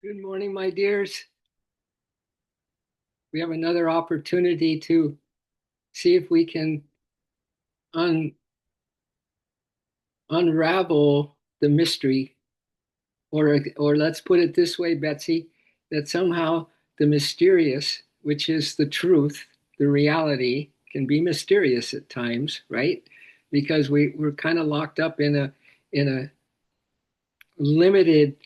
Good morning, my dears. We have another opportunity to see if we can un unravel the mystery, or let's put it this way, Betsy, that somehow the mysterious, which is the truth, the reality, can be mysterious at times, right? Because we're kind of locked up in a limited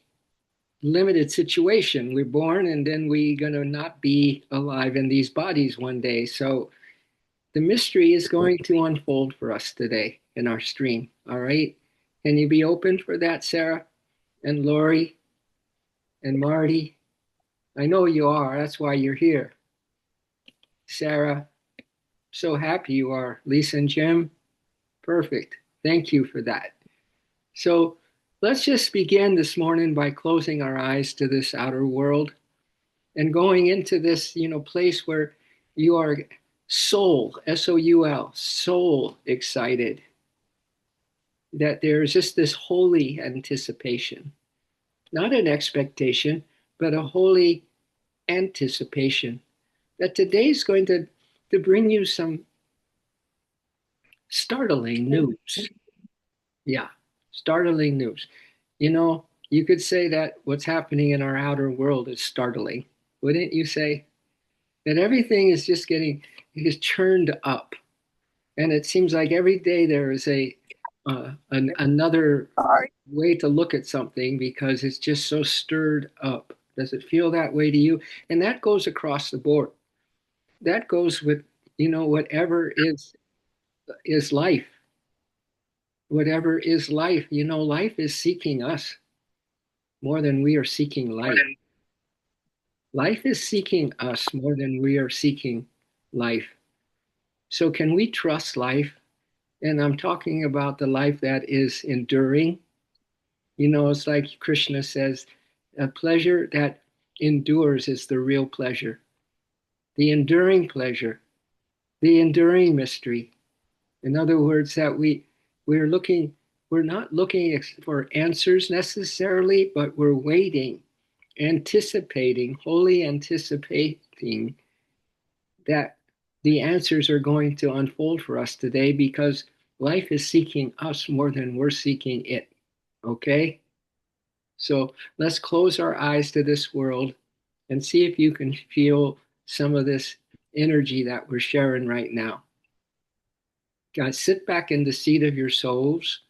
limited situation. We're born and then we're gonna not be alive in these bodies one day. So the mystery is going to unfold for us today in our stream. All right. Can you be open for that, Sarah and Lori and Marty? I know you are. That's why you're here. Sarah, so happy you are. Lisa and Jim, perfect. Thank you for that. So let's just begin this morning by closing our eyes to this outer world and going into this, place where you are soul, soul, soul excited, that there's just this holy anticipation, not an expectation, but a holy anticipation that today's going to bring you some startling news. Yeah, startling news. You could say that what's happening in our outer world is startling, wouldn't you say? That everything is just getting is churned up, and it seems like every day there is another Sorry. way to look at something because it's just so stirred up. Does it feel that way to you? And that goes across the board. That goes with, whatever is life. Whatever is life, life is seeking us more than we are seeking life. Life is seeking us more than we are seeking life. So can we trust life? And I'm talking about the life that is enduring. It's like Krishna says, a pleasure that endures is the real pleasure, the enduring pleasure, the enduring mystery. In other words, that we're not looking for answers necessarily, but we're waiting, anticipating, wholly anticipating that the answers are going to unfold for us today because life is seeking us more than we're seeking it. Okay? So let's close our eyes to this world and see if you can feel some of this energy that we're sharing right now. God, sit back in the seat of your souls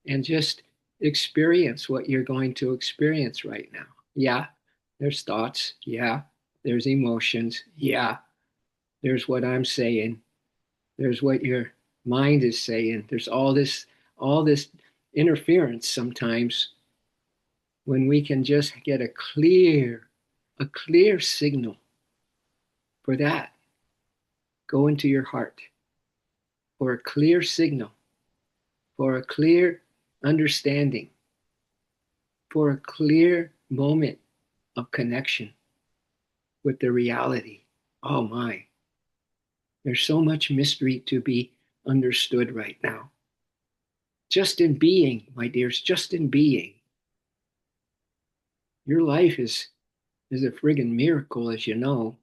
and just experience what you're going to experience right now. Yeah, there's thoughts. Yeah, there's emotions. Yeah, there's what I'm saying. There's what your mind is saying. There's all this interference sometimes when we can just get a clear signal for that. Go into your heart for a clear signal, for a clear understanding, for a clear moment of connection with the reality. Oh my, there's so much mystery to be understood right now. Just in being, my dears, just in being. Your life is a friggin' miracle, as you know.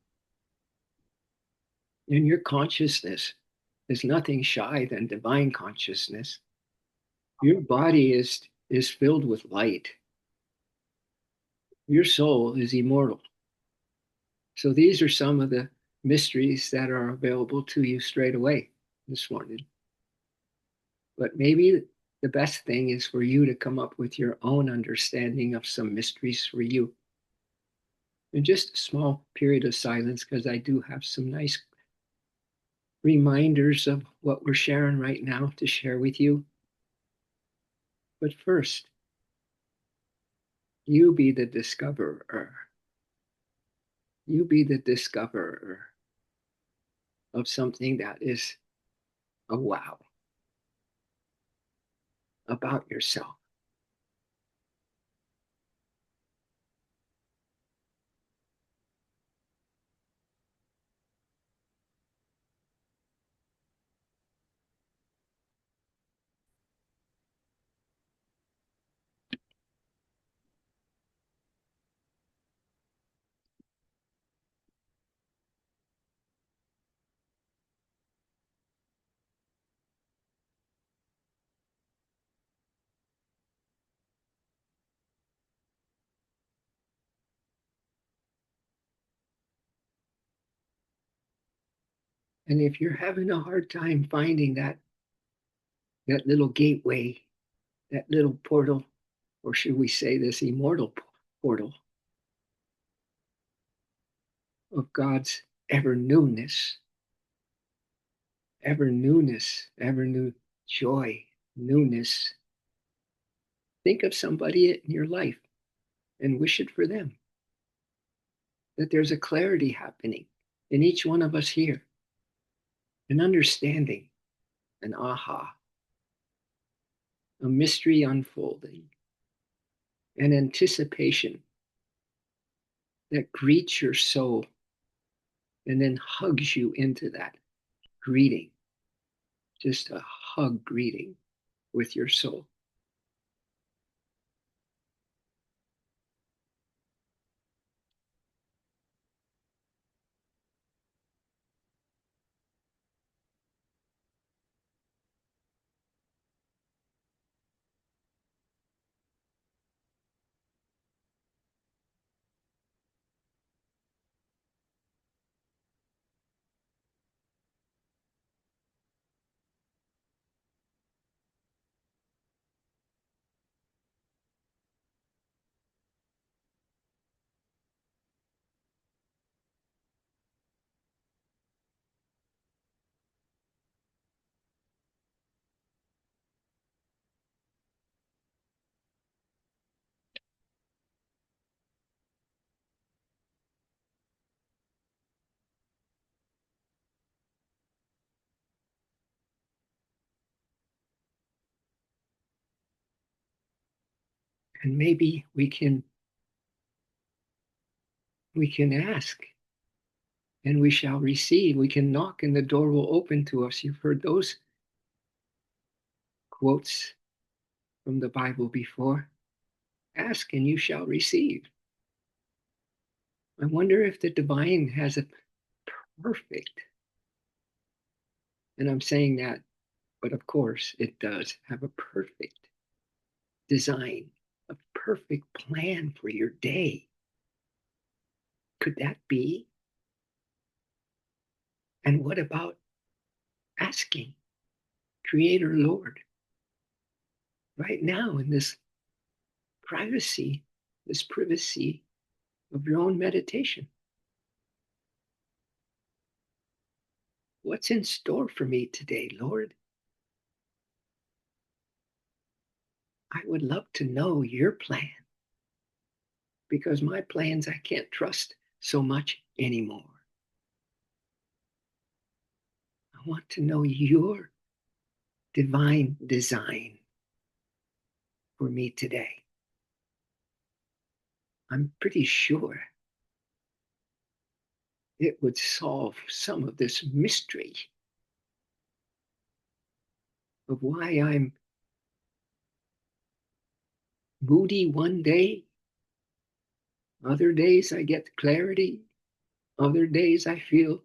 And your consciousness is nothing shy than divine consciousness. Your body is filled with light. Your soul is immortal. So these are some of the mysteries that are available to you straight away this morning. But maybe the best thing is for you to come up with your own understanding of some mysteries for you. In just a small period of silence, because I do have some nice reminders of what we're sharing right now to share with you. But first, you be the discoverer. You be the discoverer of something that is a wow about yourself. And if you're having a hard time finding that little gateway, that little portal, or should we say this immortal portal of God's ever newness, ever new joy, newness. Think of somebody in your life and wish it for them, that there's a clarity happening in each one of us here, an understanding, an aha, a mystery unfolding, an anticipation that greets your soul and then hugs you into that greeting, just a hug greeting with your soul. And maybe we can ask and we shall receive. We can knock and the door will open to us. You've heard those quotes from the Bible before. Ask and you shall receive. I wonder if the divine has a perfect, and I'm saying that, but of course it does have a perfect design, a perfect plan for your day. Could that be? And what about asking, Creator Lord, right now in this privacy of your own meditation? What's in store for me today, Lord? I would love to know your plan because my plans I can't trust so much anymore. I want to know your divine design for me today. I'm pretty sure it would solve some of this mystery of why I'm moody one day, other days I get clarity, other days I feel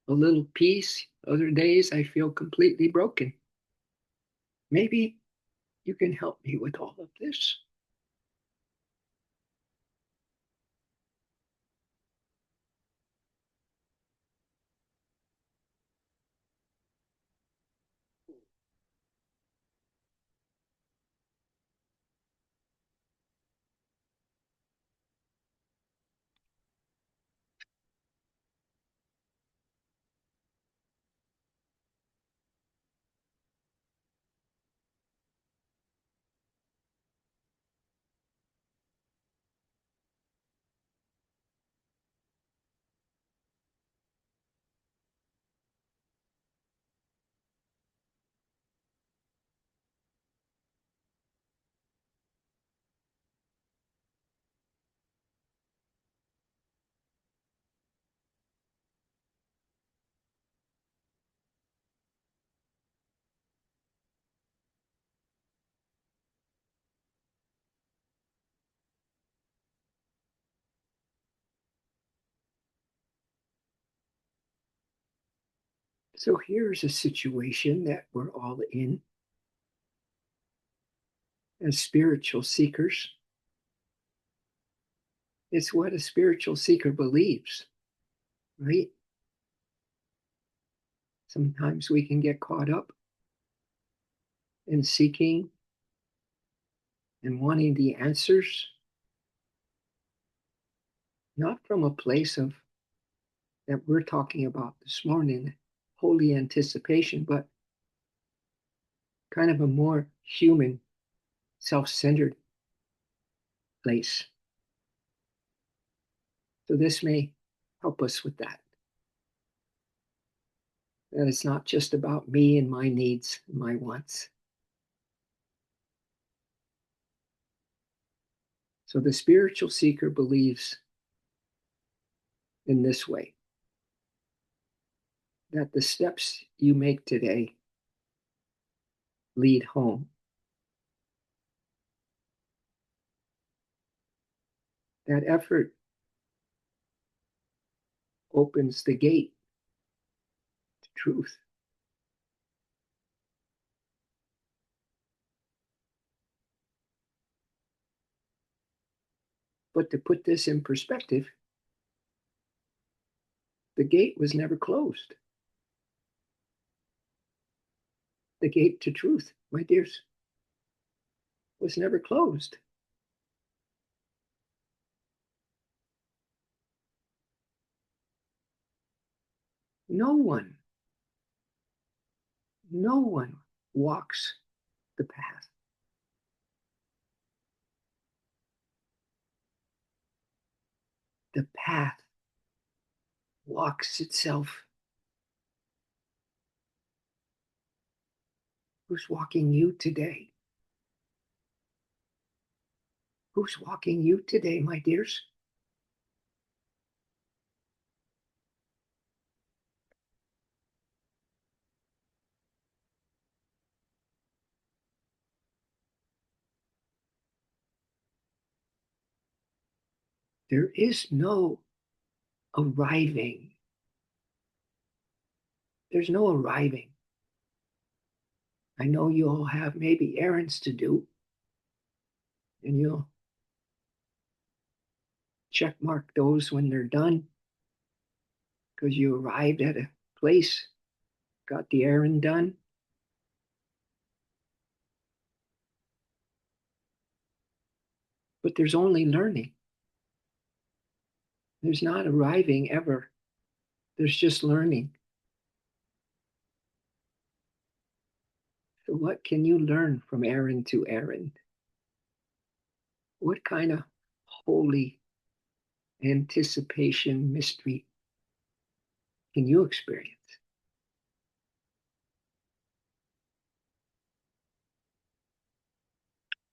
a little peace, other days I feel completely broken. Maybe you can help me with all of this. So here's a situation that we're all in as spiritual seekers. It's what a spiritual seeker believes, right? Sometimes we can get caught up in seeking and wanting the answers, not from a place of that we're talking about this morning, holy anticipation, but kind of a more human, self centered place. So this may help us with that. That it's not just about me and my needs and my wants. So the spiritual seeker believes in this way that the steps you make today lead home. That effort opens the gate to truth. But to put this in perspective, the gate was never closed. The gate to truth, my dears, was never closed. No one, no one walks the path. The path walks itself. Who's walking you today? Who's walking you today, my dears? There is no arriving. There's no arriving. I know you all have maybe errands to do, and you'll check mark those when they're done because you arrived at a place, got the errand done. But there's only learning. There's not arriving ever. There's just learning. So, what can you learn from errand to errand? What kind of holy anticipation mystery can you experience?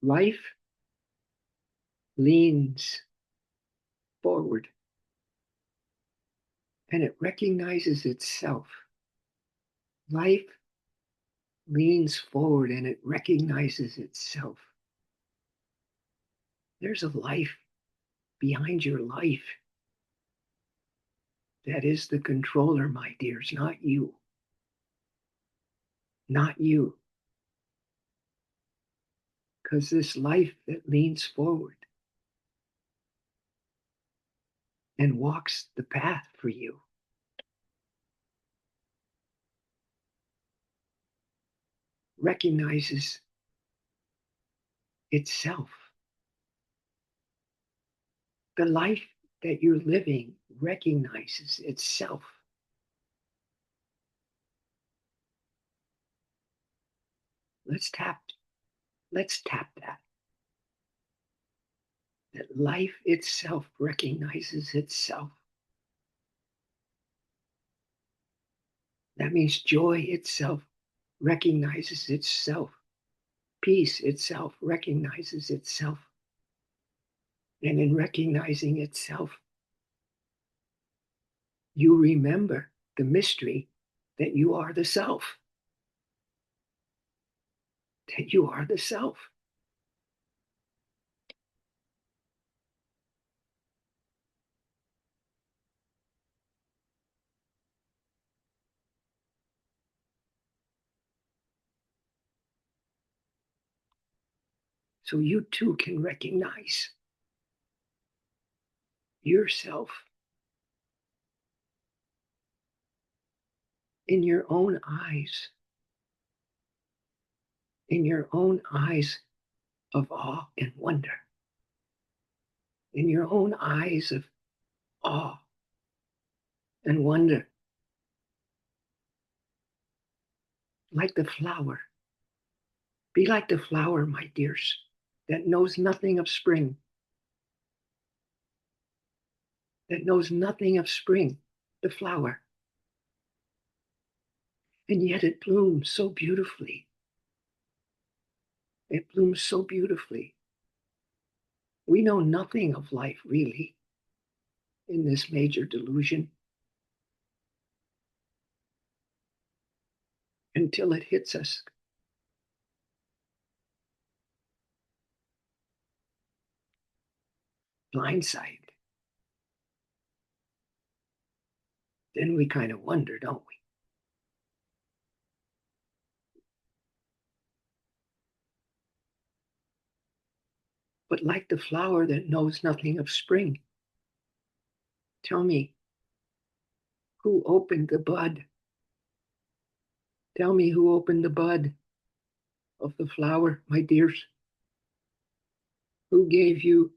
Life leans forward and it recognizes itself. Life leans forward and it recognizes itself. There's a life behind your life that is the controller, my dears, not you. Not you. Because this life that leans forward and walks the path for you recognizes itself. The life that you're living recognizes itself. Let's tap, let's tap that. That life itself recognizes itself. That means joy itself recognizes itself. Peace itself recognizes itself. And in recognizing itself, you remember the mystery that you are the self. That you are the self. So you too can recognize yourself in your own eyes of awe and wonder, in your own eyes of awe and wonder, like the flower. Be like the flower, my dears, that knows nothing of spring, that knows nothing of spring, the flower. And yet it blooms so beautifully. It blooms so beautifully. We know nothing of life, really, in this major delusion until it hits us blindside. Then we kind of wonder, don't we? But like the flower that knows nothing of spring, tell me, who opened the bud? Tell me who opened the bud of the flower, my dears? Who gave you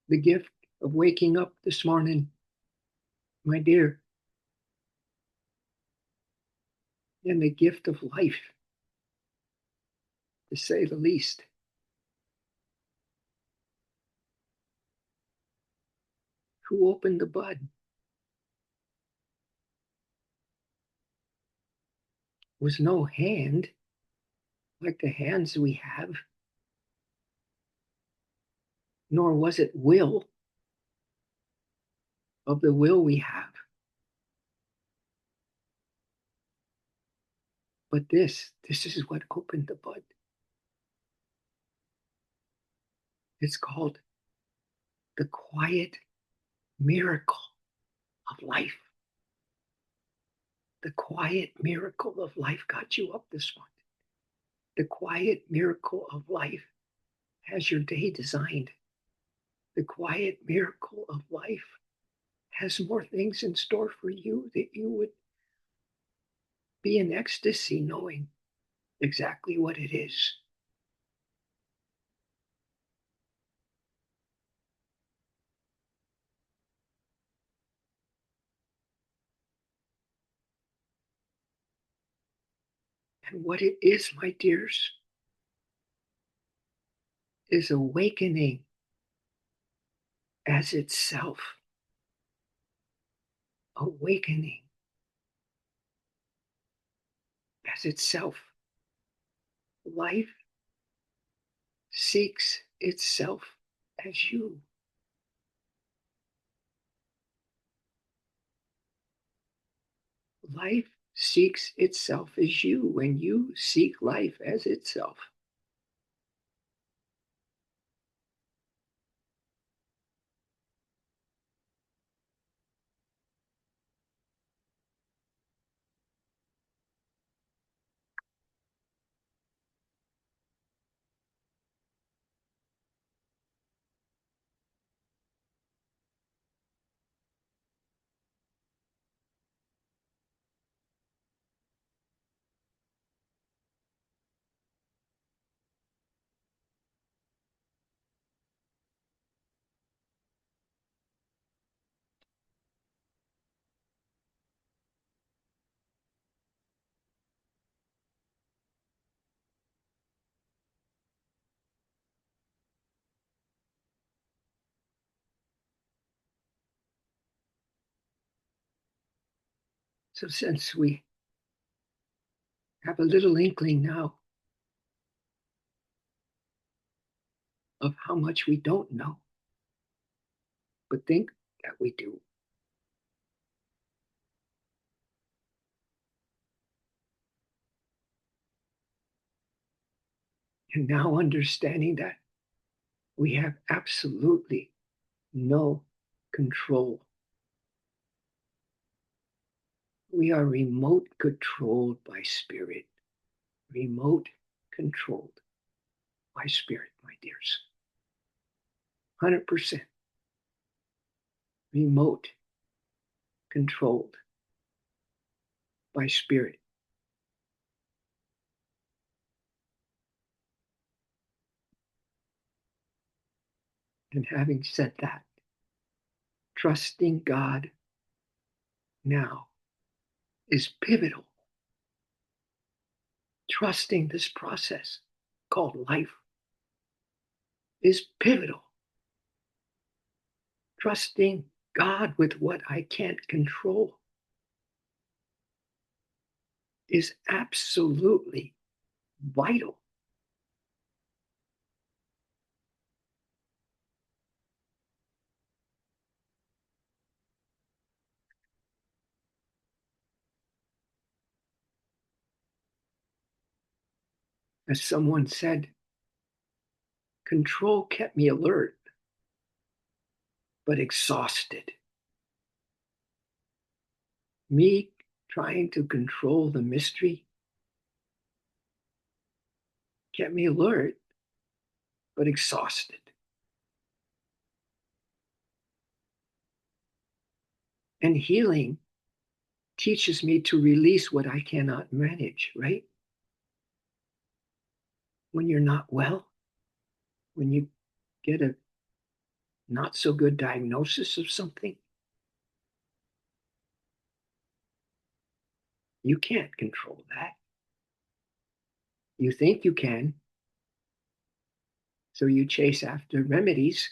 the gift of waking up this morning, my dear, and the gift of life, to say the least? Who opened the bud? Was no hand like the hands we have, nor was it will of the will we have. But this is what opened the bud. It's called the quiet miracle of life. The quiet miracle of life got you up this morning. The quiet miracle of life has your day designed. The quiet miracle of life has more things in store for you that you would be in ecstasy knowing exactly what it is. And what it is, my dears, is awakening as itself. Awakening as itself. Life seeks itself as you. Life seeks itself as you, and you seek life as itself. So, since we have a little inkling now of how much we don't know, but think that we do, and now understanding that we have absolutely no control. We are remote controlled by spirit, remote controlled by spirit, my dears. 100% remote controlled by spirit. And having said that, trusting God now is pivotal. Trusting this process called life is pivotal. Trusting God with what I can't control is absolutely vital. As someone said, control kept me alert, but exhausted. Me trying to control the mystery kept me alert, but exhausted. And healing teaches me to release what I cannot manage, right? When you're not well, when you get a not so good diagnosis of something, you can't control that. You think you can, so you chase after remedies.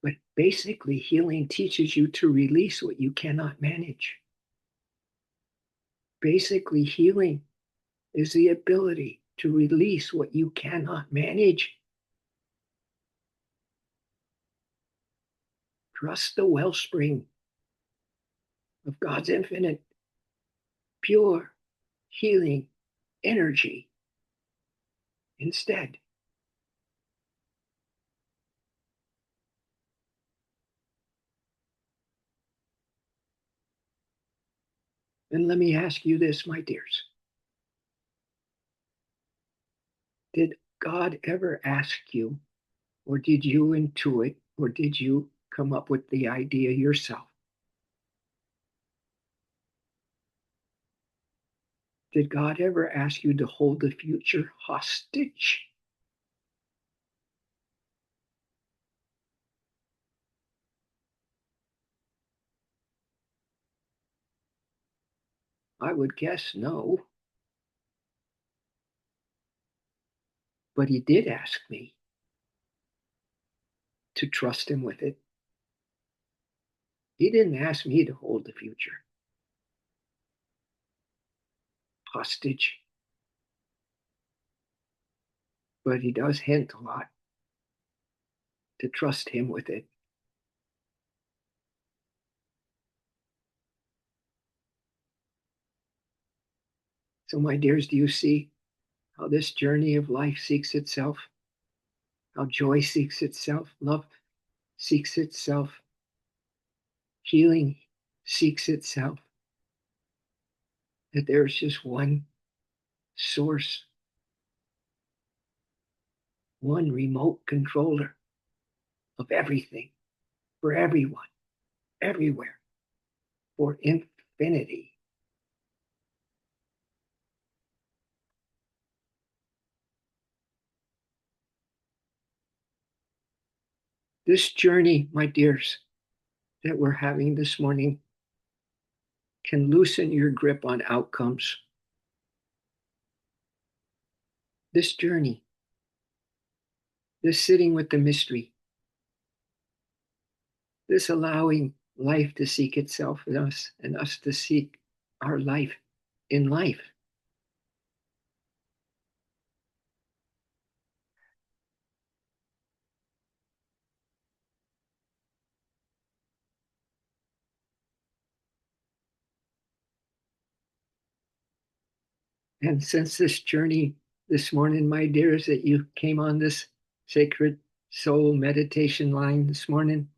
But basically, healing teaches you to release what you cannot manage. Basically, healing is the ability to release what you cannot manage. Trust the wellspring of God's infinite, pure, healing energy instead. And let me ask you this, my dears. Did God ever ask you, or did you intuit, or did you come up with the idea yourself? Did God ever ask you to hold the future hostage? I would guess no. But he did ask me to trust him with it. He didn't ask me to hold the future hostage, but he does hint a lot to trust him with it. So, my dears, do you see how this journey of life seeks itself? How joy seeks itself, love seeks itself, healing seeks itself. That there's just one source, one remote controller of everything, for everyone, everywhere, for infinity. This journey, my dears, that we're having this morning can loosen your grip on outcomes. This journey, this sitting with the mystery, this allowing life to seek itself in us and us to seek our life in life. And since this journey this morning, my dears, that you came on this sacred soul meditation line this morning,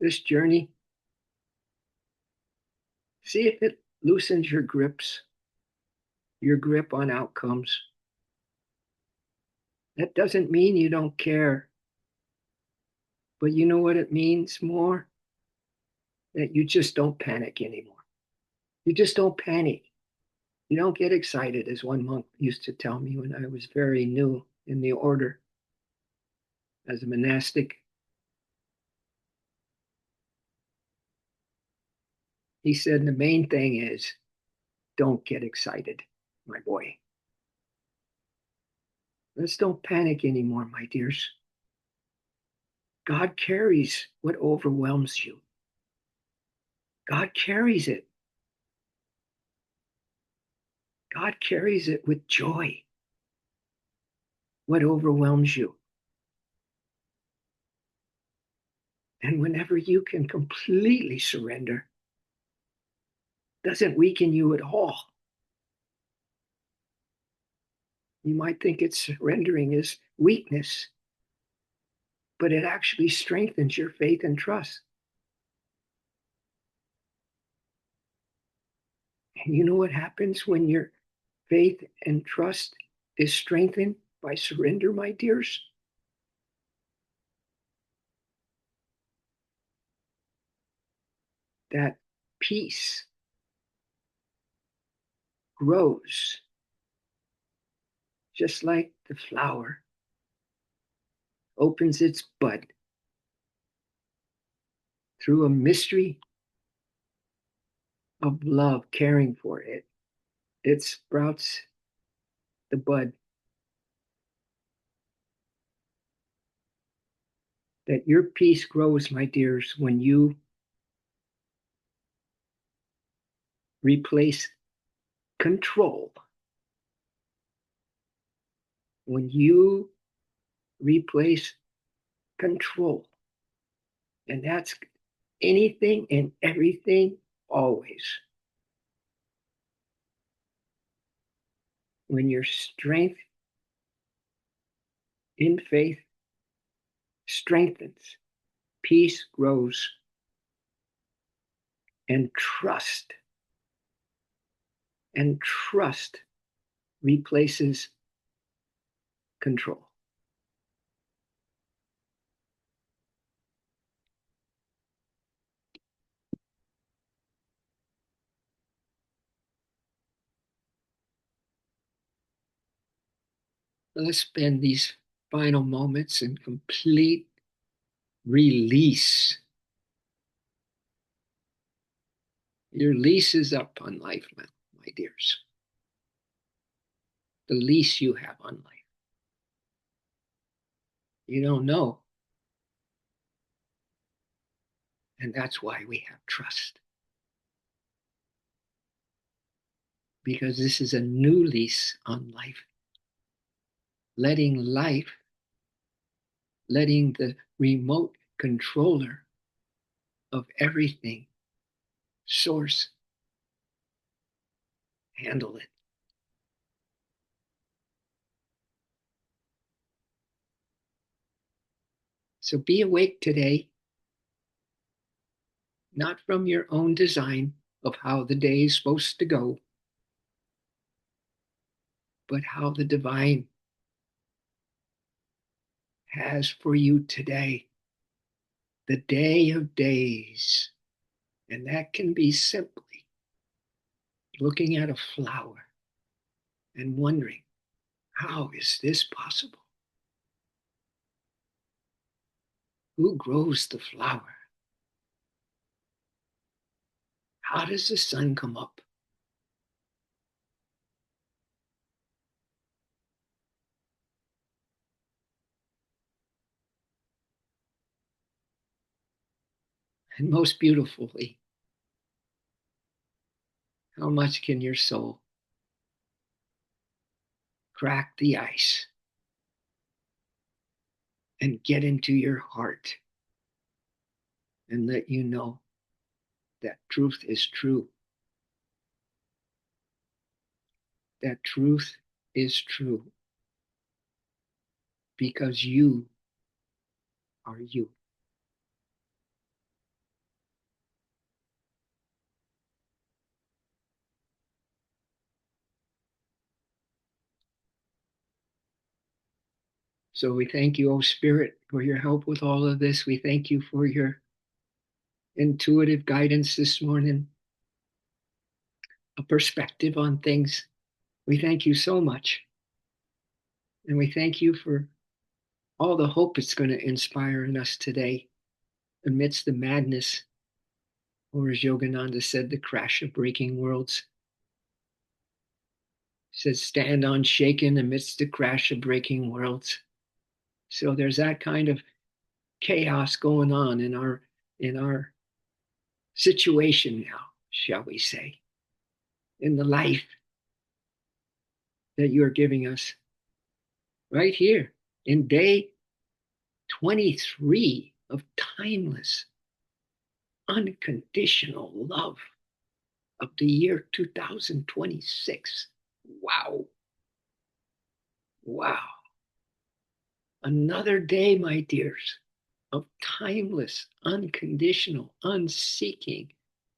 this journey, see if it loosens your grip on outcomes. That doesn't mean you don't care But you know what it means more? That you just don't panic anymore. You just don't panic. You don't get excited, as one monk used to tell me when I was very new in the order as a monastic. He said the main thing is don't get excited, my boy. Let's don't panic anymore, my dears. God carries what overwhelms you. God carries it. God carries it with joy. What overwhelms you. And whenever you can completely surrender, doesn't weaken you at all. You might think it's surrendering is weakness, but it actually strengthens your faith and trust. And you know what happens when your faith and trust is strengthened by surrender, my dears? That peace grows just like the flower opens its bud through a mystery of love caring for it. It sprouts the bud that your peace grows, my dears, when you replace control, when you replace control. And that's anything and everything always. When your strength in faith strengthens, peace grows, and trust replaces control. Let's spend these final moments in complete release. Your lease is up on life, my dears. The lease you have on life. You don't know. And that's why we have trust. Because this is a new lease on life. Letting life, letting the remote controller of everything, source, handle it. So be awake today, not from your own design of how the day is supposed to go, but how the divine has for you today, the day of days. And that can be simply looking at a flower and wondering, how is this possible? Who grows the flower? How does the sun come up? And most beautifully, how much can your soul crack the ice and get into your heart and let you know that truth is true, that truth is true because you are you. So we thank you, oh Spirit, for your help with all of this. We thank you for your intuitive guidance this morning, a perspective on things. We thank you so much. And we thank you for all the hope it's going to inspire in us today amidst the madness, or as Yogananda said, the crash of breaking worlds. He says, stand unshaken amidst the crash of breaking worlds. So there's that kind of chaos going on in our situation now, shall we say, in the life that you're giving us right here in day 23 of timeless, unconditional love of the year 2026. Wow. Wow. Another day, my dears, of timeless, unconditional, unseeking,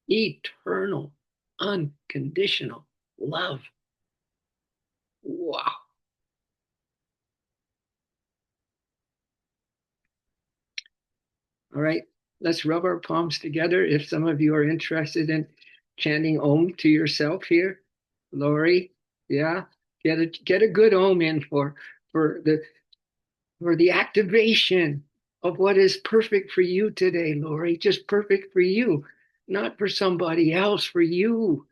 eternal, unconditional love. Wow. All right, let's rub our palms together. If some of you are interested in chanting Om to yourself here, Lori, yeah, get a good Om in for the for the activation of what is perfect for you today, Lori. Just perfect for you, not for somebody else. For you,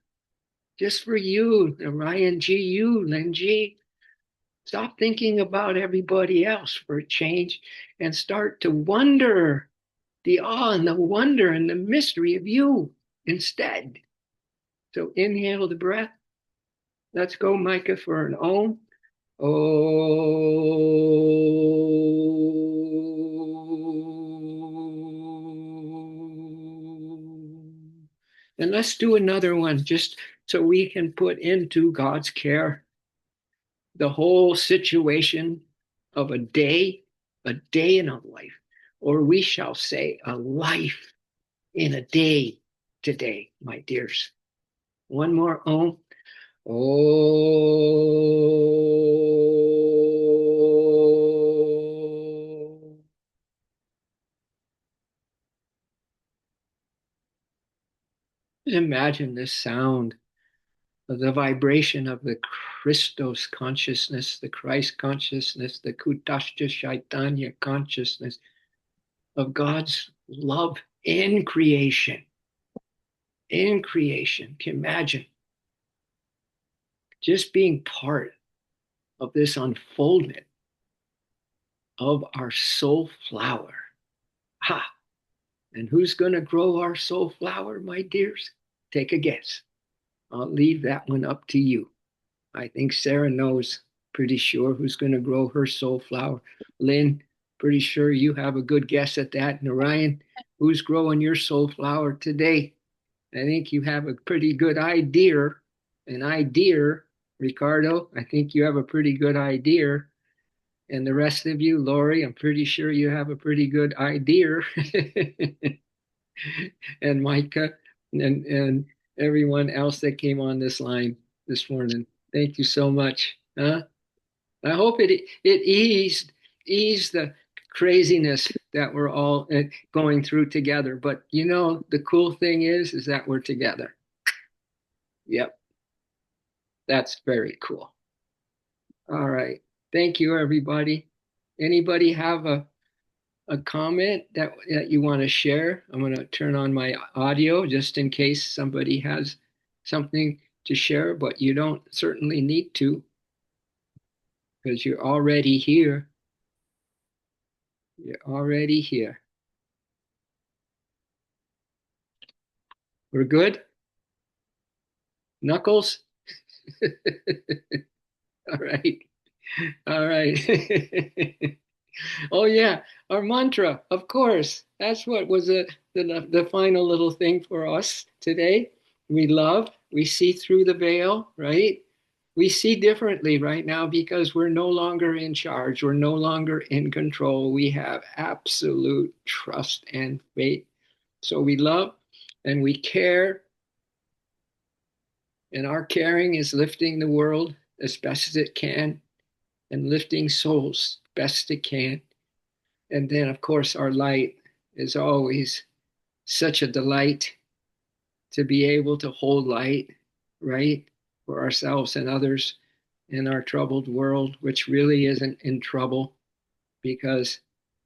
just for you, Ryan G. You, Len G. Stop thinking about everybody else for a change and start to wonder the awe and the wonder and the mystery of you instead. So inhale the breath. Let's go, Micah, for an Om. Om. And let's do another one just so we can put into God's care the whole situation of a day in a life, or we shall say a life in a day today, my dears. One more Om. Oh. Just imagine this sound of the vibration of the Christos consciousness, the Christ consciousness, the Kutashta Chaitanya consciousness of God's love in creation. In creation. Can you imagine just being part of this unfoldment of our soul flower? Ha! And who's going to grow our soul flower, my dears? Take a guess. I'll leave that one up to you. I think Sarah knows pretty sure who's going to grow her soul flower. Lynn, pretty sure you have a good guess at that. Narayan, who's growing your soul flower today? I think you have a pretty good idea. An idea, Ricardo. I think you have a pretty good idea. And the rest of you, Lori, I'm pretty sure you have a pretty good idea. And Micah and everyone else that came on this line this morning. Thank you so much. Huh? I hope it eased the craziness that we're all going through together. But you know, the cool thing is that we're together. Yep, that's very cool. All right. Thank you, everybody. Anybody have a comment that you want to share? I'm going to turn on my audio just in case somebody has something to share, but you don't certainly need to because you're already here. You're already here. We're good? Knuckles? All right. All right. Oh yeah, our mantra, of course. That's what was the final little thing for us today. We love, we see through the veil, right? We see differently right now because we're no longer in charge. We're no longer in control. We have absolute trust and faith. So we love and we care, and our caring is lifting the world as best as it can. and lifting souls best it can. And then, of course, our light is always such a delight to be able to hold light, right, for ourselves and others in our troubled world, which really isn't in trouble because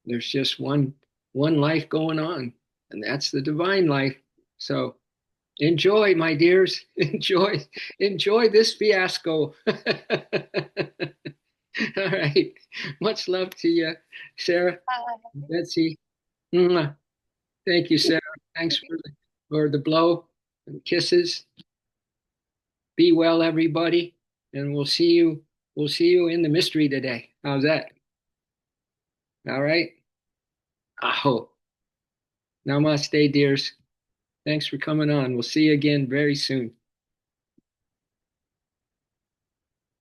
there's just one life going on, and that's the divine life. So enjoy, my dears. Enjoy this fiasco. All right. Much love to you, Sarah, Betsy. Mwah. Thank you, Sarah. Thanks for the blow and kisses. Be well, everybody, and We'll see you in the mystery today. How's that? All right. Aho. Namaste, dears. Thanks for coming on. We'll see you again very soon.